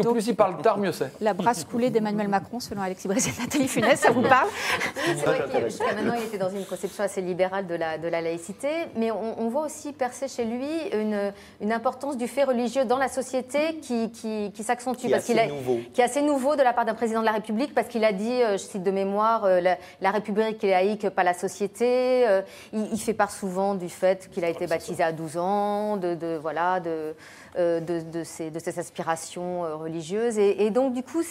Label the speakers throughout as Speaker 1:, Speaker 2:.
Speaker 1: Donc, plus il parle tard, mieux c'est.
Speaker 2: La brasse coulée d'Emmanuel Macron, selon Alexis Brézet et Nathalie Funès, ça vous parle?
Speaker 3: C'est vrai que jusqu'à maintenant, il était dans une conception assez libérale de la laïcité, mais on voit aussi percer chez lui une importance du fait religieux dans la société qui s'accentue. Qui est assez nouveau de la part d'un président de la République, parce qu'il a dit, je cite de mémoire, la République est laïque, pas la société. Il fait part souvent du fait qu'il a été baptisé à 12 ans, de ses aspirations religieuses. Et donc, du coup,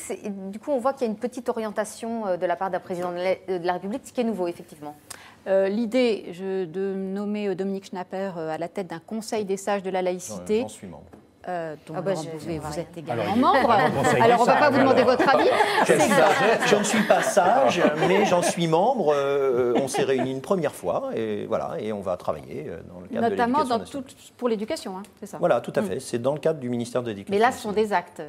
Speaker 3: on voit qu'il y a une petite orientation de la part d'un président de la République, ce qui est nouveau, effectivement.
Speaker 2: L'idée de nommer Dominique Schnapper à la tête d'un conseil des sages de la laïcité.
Speaker 4: J'en suis membre.
Speaker 2: Vous êtes également membre. Alors, on ne va pas vous demander votre avis.
Speaker 4: Je ne suis pas sage, mais j'en suis membre. On s'est réunis une première fois et voilà, et on va travailler dans le cadre
Speaker 2: notamment
Speaker 4: de l'éducation
Speaker 2: pour l'éducation, hein, c'est ça.
Speaker 4: Voilà, tout à fait. C'est dans le cadre du ministère de l'Éducation.
Speaker 2: Mais là, ce sont des actes,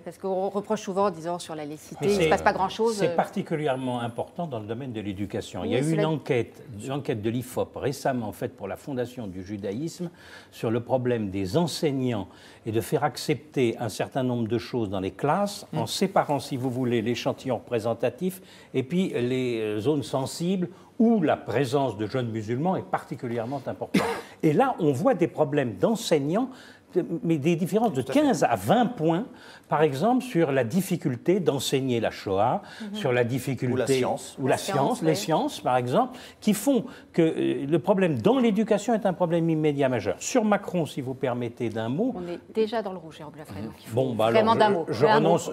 Speaker 2: parce qu'on reproche souvent en disant sur la laïcité, il ne se passe pas grand-chose.
Speaker 5: C'est particulièrement important dans le domaine de l'éducation. Oui, il y a eu une enquête de l'IFOP récemment faite pour la Fondation du judaïsme sur le problème des enseignants et de faire accepter un certain nombre de choses dans les classes en séparant, si vous voulez, l'échantillon représentatif et puis les zones sensibles où la présence de jeunes musulmans est particulièrement importante. Et là, on voit des problèmes d'enseignants, mais des différences de 15 à 20 points, par exemple, sur la difficulté d'enseigner la Shoah, sur la difficulté... les sciences, par exemple, qui font que le problème dans l'éducation est un problème immédiat majeur. Sur Macron, si vous permettez d'un mot...
Speaker 2: On est déjà dans le rouge, Jérôme Lafrène.
Speaker 5: Bon, bah alors,
Speaker 2: vraiment d'un mot.
Speaker 5: Je renonce